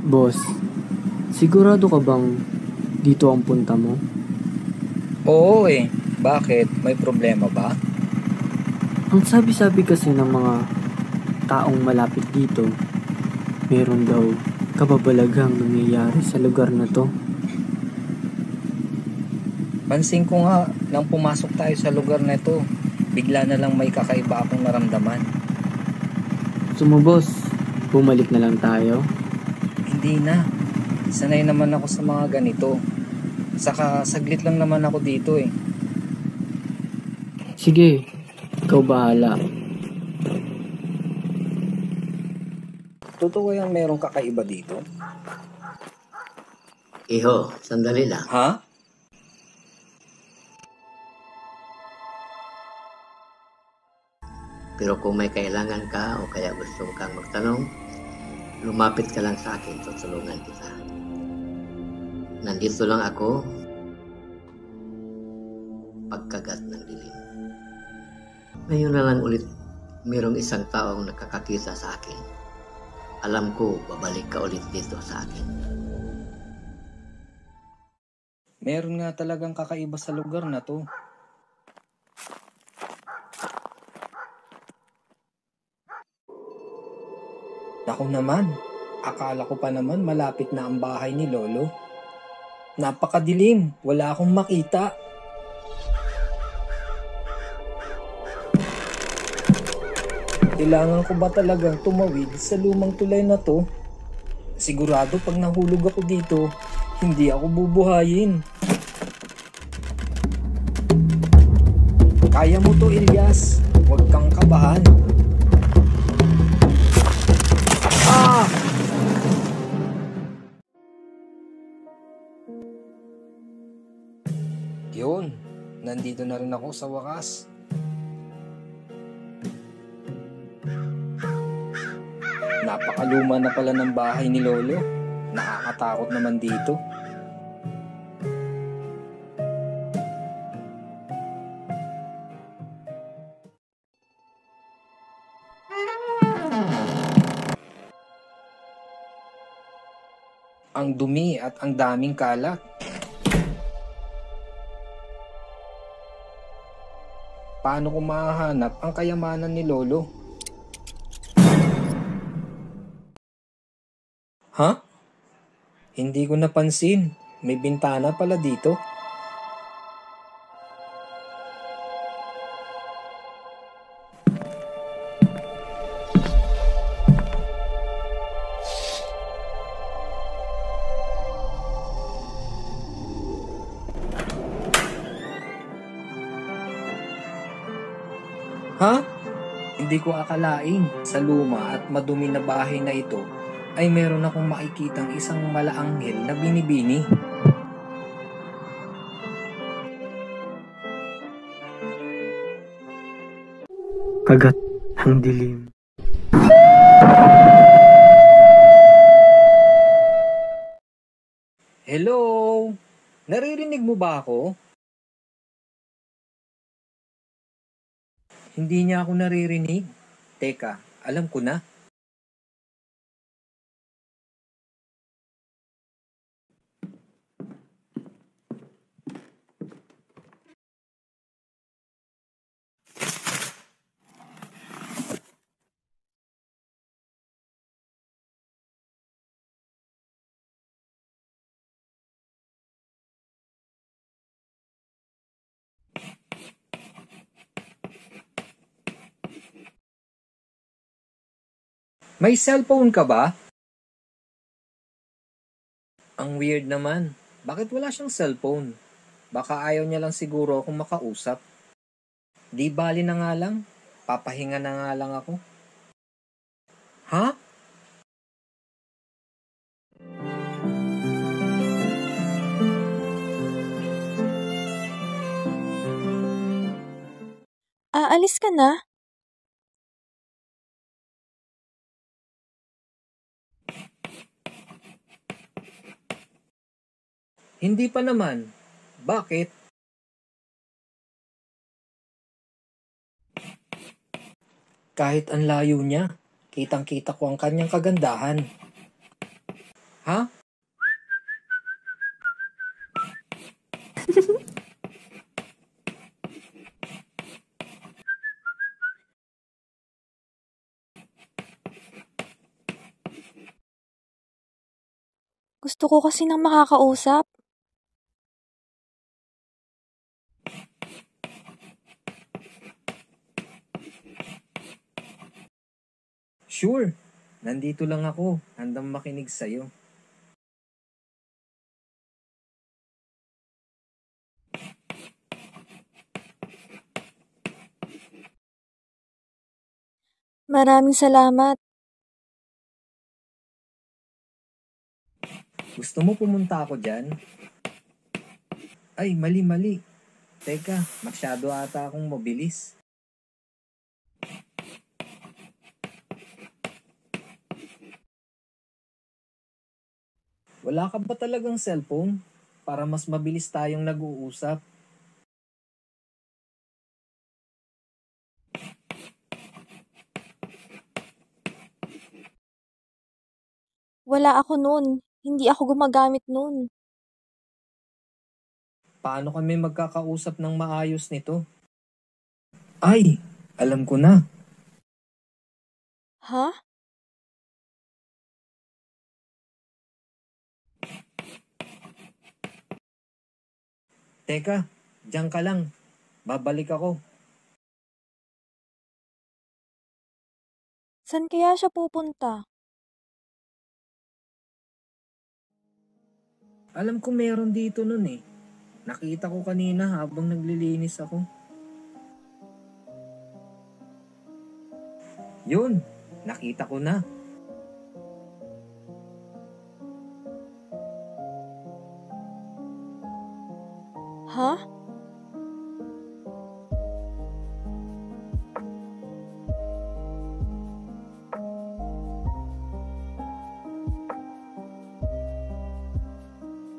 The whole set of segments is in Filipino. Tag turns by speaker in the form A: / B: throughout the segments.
A: Boss, sigurado ka bang dito ang punta mo?
B: Oo eh. Bakit? May problema ba?
A: Ang sabi-sabi kasi ng mga taong malapit dito, meron daw kababalaghang nangyayari sa lugar na to.
B: Pansin ko nga nang pumasok tayo sa lugar na ito, bigla na lang may kakaiba akong naramdaman.
A: So mo boss, bumalik na lang tayo?
B: Hindi na. Sanay naman ako sa mga ganito. Saka saglit lang naman ako dito eh.
A: Sige, ikaw bahala.
B: Totoo yung merong kakaiba dito?
C: Iho, sandali lang.
B: Ha?
C: Pero kung may kailangan ka o kaya gusto kang magtanong, lumapit ka lang sa akin, tutulungan kita. Nandito lang ako, pagkagat ng dilim. Ngayon na lang ulit, mayroong isang taong nakakakita sa akin. Alam ko, babalik ka ulit dito sa akin.
B: Meron nga talagang kakaiba sa lugar na to. Naku naman, akala ko pa naman malapit na ang bahay ni Lolo. Napakadilim, wala akong makita. Kailangan ko ba talagang tumawid sa lumang tulay na to? Sigurado pag nahulog ako dito, hindi ako bubuhayin. Kaya mo to, Elias. Huwag kang kabahan. Ah! Yun, nandito na rin ako sa wakas. Napakaluma na pala ng bahay ni Lolo. Nakakatakot naman dito. Ang dumi at ang daming kalat. Paano ko mahahanap ang kayamanan ni Lolo? Ha? Hindi ko napansin. May bintana pala dito. Ha? Hindi ko akalain sa luma at madumi na bahay na ito ay meron akong makikitang isang malaanghel na binibini.
A: Kagat ng dilim.
B: Hello? Naririnig mo ba ako? Hindi niya ako naririnig. Teka, alam ko na. May cellphone ka ba? Ang weird naman. Bakit wala siyang cellphone? Baka ayaw niya lang siguro akong makausap. Di bali na nga lang. Papahinga na nga lang ako. Ha?
D: Aalis ka na?
B: Hindi pa naman. Bakit? Kahit ang layo niya, kitang-kita ko ang kanyang kagandahan. Ha?
D: Gusto ko kasi ng makakausap.
B: Sure. Nandito lang ako. Handang makinig sa'yo.
D: Maraming salamat.
B: Gusto mo pumunta ako dyan? Ay, mali. Teka, masyado ata akong mabilis. Wala ka ba talagang cellphone? Para mas mabilis tayong nag-uusap.
D: Wala ako nun. Hindi ako gumagamit nun.
B: Paano kami magkakausap ng maayos nito? Ay, alam ko na.
D: Ha?
B: Teka, diyan ka lang. Babalik ako.
D: San kaya siya pupunta?
B: Alam ko meron dito nun eh. Nakita ko kanina habang naglilinis ako. Yun, nakita ko na.
D: Ha?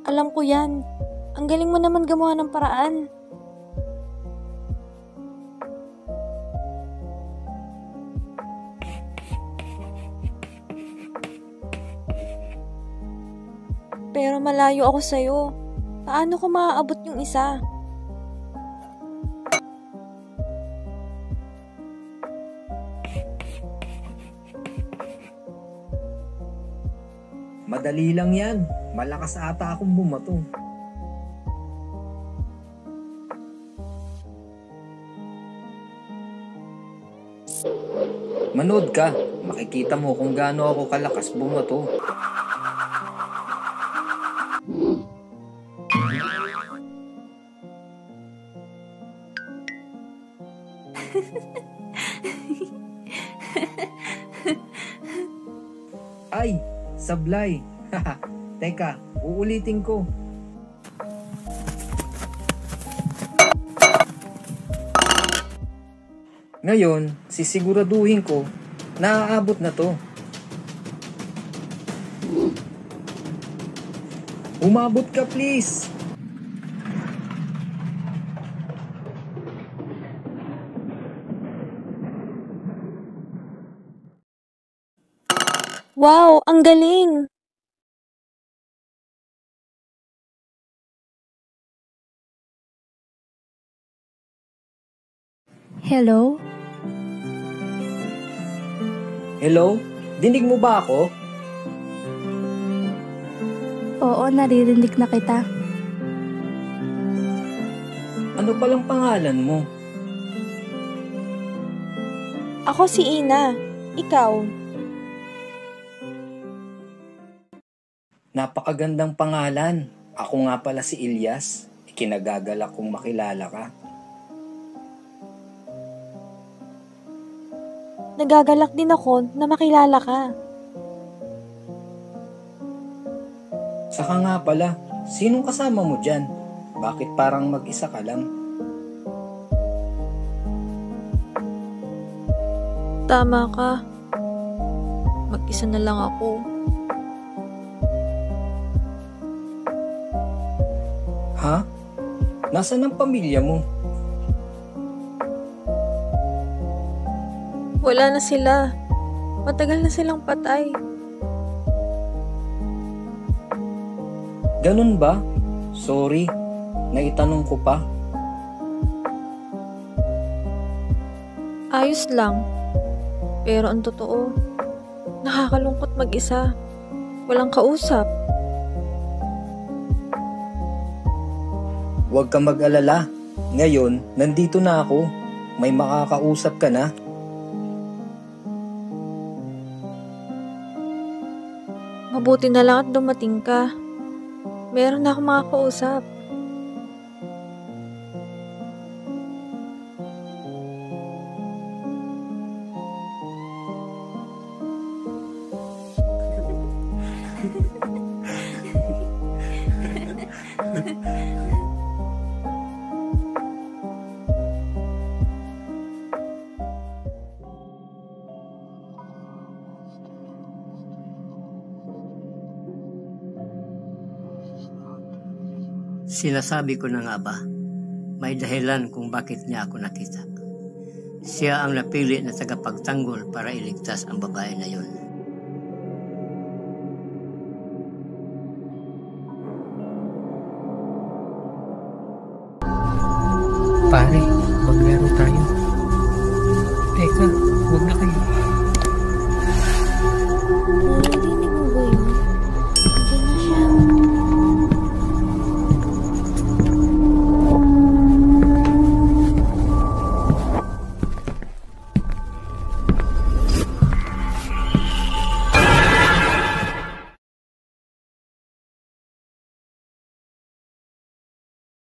D: Alam ko yan. Ang galing mo naman gumawa ng paraan. Pero malayo ako sa'yo. Paano ko maaabot yung isa?
B: Madali lang yan. Malakas ata akong bumato. Manood ka. Makikita mo kung gaano ako kalakas bumato. Ay, sablay. Teka, uulitin ko. Ngayon, sisiguraduhin ko na aabot na to. Umabot ka please.
D: Wow, ang galing!
E: Hello?
B: Hello? Dinig mo ba ako?
E: Oo, naririnig na kita.
B: Ano palang pangalan mo?
D: Ako si Ina. Ikaw?
B: Napakagandang pangalan. Ako nga pala si Ilyas. Ikinagagalak kong makilala ka.
D: Nagagalak din ako na makilala ka.
B: Saka nga pala, sinong kasama mo dyan? Bakit parang mag-isa ka lang?
D: Tama ka. Mag-isa na lang ako.
B: Ha? Nasaan ang pamilya mo?
D: Wala na sila. Matagal na silang patay.
B: Ganun ba? Sorry, naitanong ko pa.
D: Ayos lang. Pero ang totoo, nakakalungkot mag-isa. Walang kausap.
B: Huwag kang mag-alala. Ngayon, nandito na ako. May makakausap ka na.
D: Mabuti na lang at dumating ka. Meron na akong makakausap.
C: Sinasabi ko na nga ba, may dahilan kung bakit niya ako nakita. Siya ang napili na tagapagtanggol para iligtas ang babae na yun.